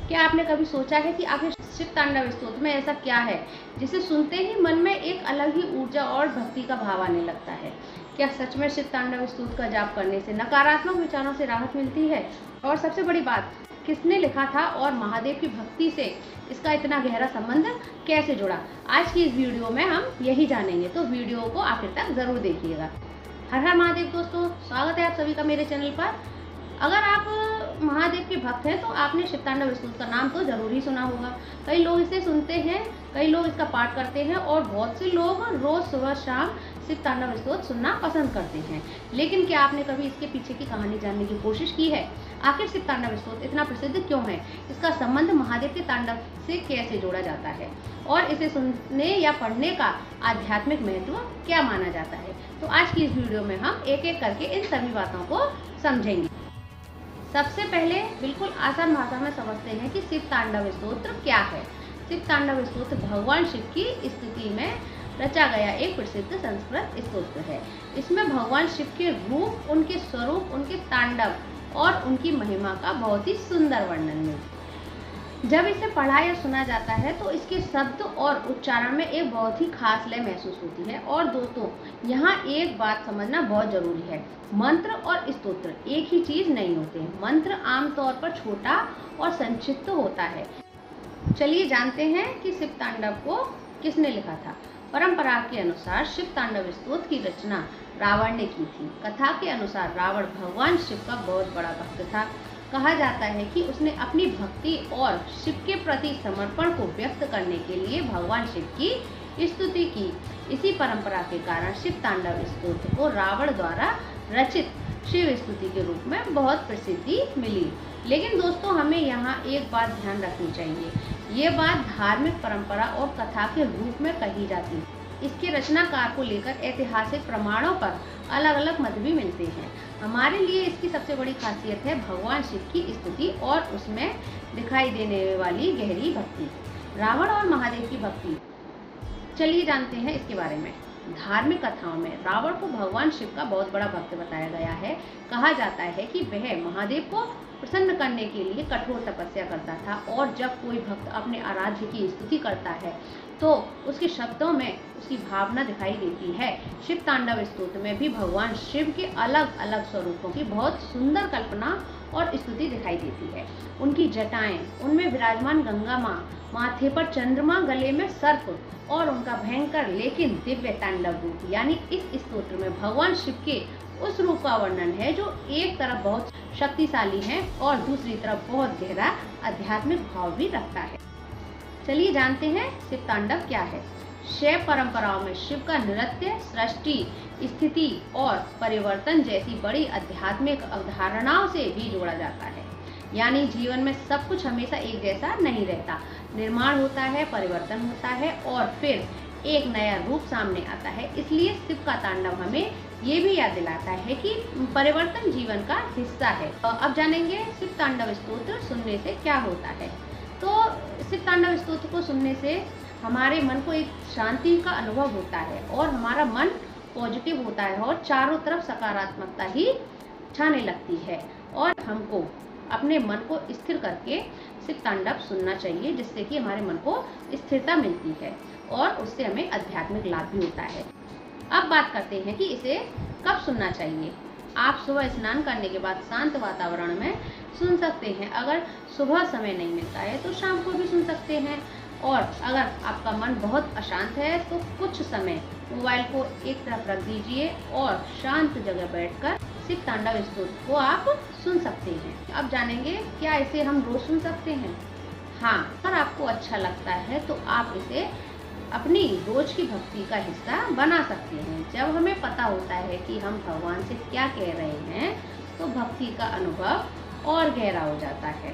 क्या आपने कभी सोचा है कि आखिर शिव तांडव स्तोत्र में ऐसा क्या है जिसे सुनते ही मन में एक अलग ही ऊर्जा और भक्ति का भाव आने लगता है? क्या सच में शिव तांडव स्तोत्र का जाप करने से नकारात्मक विचारों से राहत मिलती है? और सबसे बड़ी बात, किसने लिखा था और महादेव की भक्ति से इसका इतना गहरा संबंध कैसे जुड़ा? आज की इस वीडियो में हम यही जानेंगे, तो वीडियो को आखिर तक जरूर देखिएगा। हर हर महादेव दोस्तों, स्वागत है आप सभी का मेरे चैनल पर। अगर आप महादेव के भक्त हैं तो आपने शिव तांडव स्तोत्र का नाम तो जरूर ही सुना होगा। कई लोग इसे सुनते हैं, कई लोग इसका पाठ करते हैं और बहुत से लोग रोज सुबह शाम शिव तांडव स्तोत्र सुनना पसंद करते हैं। लेकिन क्या आपने कभी इसके पीछे की कहानी जानने की कोशिश की है? आखिर शिव तांडव स्तोत्र इतना प्रसिद्ध क्यों है? इसका संबंध महादेव के तांडव से कैसे जोड़ा जाता है और इसे सुनने या पढ़ने का आध्यात्मिक महत्व क्या माना जाता है? तो आज की इस वीडियो में हम एक एक करके इन सभी बातों को समझेंगे। सबसे पहले बिल्कुल आसान भाषा में समझते हैं कि शिव तांडव स्तोत्र क्या है। शिव तांडव स्तोत्र भगवान शिव की स्तुति में रचा गया एक प्रसिद्ध संस्कृत स्तोत्र है। इसमें भगवान शिव के रूप, उनके स्वरूप, उनके तांडव और उनकी महिमा का बहुत ही सुंदर वर्णन मिलता है। जब इसे पढ़ा या सुना जाता है तो इसके शब्द और उच्चारण में एक बहुत ही खास लय महसूस होती है। और दोस्तों, यहाँ एक बात समझना बहुत जरूरी है, मंत्र और स्तोत्र एक ही चीज नहीं होते। मंत्र आमतौर पर छोटा और संक्षिप्त होता है। चलिए जानते हैं कि शिव तांडव को किसने लिखा था। परंपरा के अनुसार शिव तांडव स्तोत्र की रचना रावण ने की थी। कथा के अनुसार रावण भगवान शिव का बहुत बड़ा भक्त था। कहा जाता है कि उसने अपनी भक्ति और शिव के प्रति समर्पण को व्यक्त करने के लिए भगवान शिव की स्तुति की। इसी परंपरा के कारण शिव तांडव स्तोत्र को रावण द्वारा रचित शिव स्तुति के रूप में बहुत प्रसिद्धि मिली। लेकिन दोस्तों, हमें यहाँ एक बात ध्यान रखनी चाहिए, ये बात धार्मिक परंपरा और कथा के रूप में कही जाती है। इसके रचनाकार को लेकर ऐतिहासिक प्रमाणों पर अलग अलग मत भी मिलते हैं। हमारे लिए इसकी सबसे बड़ी खासियत है भगवान शिव की स्तुति और उसमें दिखाई देने वाली गहरी भक्ति, रावण और महादेव की भक्ति। चलिए जानते हैं इसके बारे में। धार्मिक कथाओं में रावण को भगवान शिव का बहुत बड़ा भक्त बताया गया है। कहा जाता है कि वह महादेव को प्रसन्न करने के लिए कठोर तपस्या करता था और जब कोई भक्त अपने आराध्य की स्तुति करता है तो उसके शब्दों में उसकी भावना दिखाई देती है। शिव तांडव स्तोत्र में भी भगवान शिव के अलग अलग स्वरूपों की बहुत सुंदर कल्पना और स्तुति दिखाई देती है। उनकी जटाएं, उनमें विराजमान गंगा माँ, माथे पर चंद्रमा, गले में सर्प और उनका भयंकर लेकिन दिव्य तांडव रूप, यानी इस स्तोत्र में भगवान शिव के उस रूप का वर्णन है जो एक तरफ बहुत शक्तिशाली है और दूसरी तरफ बहुत गहरा आध्यात्मिक भाव भी रखता है। चलिए जानते हैं शिव तांडव क्या है। शैव परंपराओं में शिव का नृत्य सृष्टि, स्थिति और परिवर्तन जैसी बड़ी आध्यात्मिक अवधारणाओं से भी जोड़ा जाता है। यानी जीवन में सब कुछ हमेशा एक जैसा नहीं रहता, निर्माण होता है, परिवर्तन होता है और फिर एक नया रूप सामने आता है। इसलिए शिव का तांडव हमें ये भी याद दिलाता है कि परिवर्तन जीवन का हिस्सा है। अब जानेंगे शिव तांडव स्तोत्र सुनने से क्या होता है। तो शिव तांडव स्तोत्र को सुनने से हमारे मन को एक शांति का अनुभव होता है और हमारा मन पॉजिटिव होता है और चारों तरफ सकारात्मकता ही छाने लगती है। और हमको अपने मन को स्थिर करके शिव तांडव सुनना चाहिए, जिससे कि हमारे मन को स्थिरता मिलती है और उससे हमें आध्यात्मिक लाभ भी होता है। अब बात करते हैं कि इसे कब सुनना चाहिए। आप सुबह स्नान करने के बाद शांत वातावरण में सुन सकते हैं। अगर सुबह समय नहीं मिलता है तो शाम को भी सुन सकते हैं। और अगर आपका मन बहुत अशांत है तो कुछ समय मोबाइल को एक तरफ रख दीजिए और शांत जगह बैठकर शिव तांडव स्तोत्र को आप सुन सकते हैं। अब जानेंगे क्या इसे हम रोज सुन सकते हैं। हाँ, अगर आपको अच्छा लगता है तो आप इसे अपनी रोज की भक्ति का हिस्सा बना सकते हैं। जब हमें पता होता है कि हम भगवान से क्या कह रहे हैं तो भक्ति का अनुभव और गहरा हो जाता है।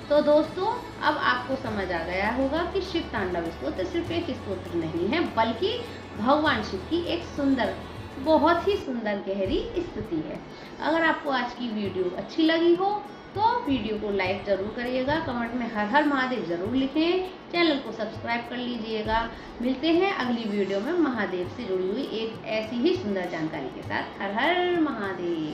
तो दोस्तों, अब आपको समझ आ गया होगा कि शिव तांडव स्तोत्र सिर्फ एक स्तोत्र नहीं है, बल्कि भगवान शिव की एक सुंदर, बहुत ही सुंदर गहरी स्तुति है। अगर आपको आज की वीडियो अच्छी लगी हो तो वीडियो को लाइक जरूर करिएगा, कमेंट में हर हर महादेव जरूर लिखें, चैनल को सब्सक्राइब कर लीजिएगा। मिलते हैं अगली वीडियो में महादेव से जुड़ी हुई एक ऐसी ही सुंदर जानकारी के साथ। हर हर महादेव।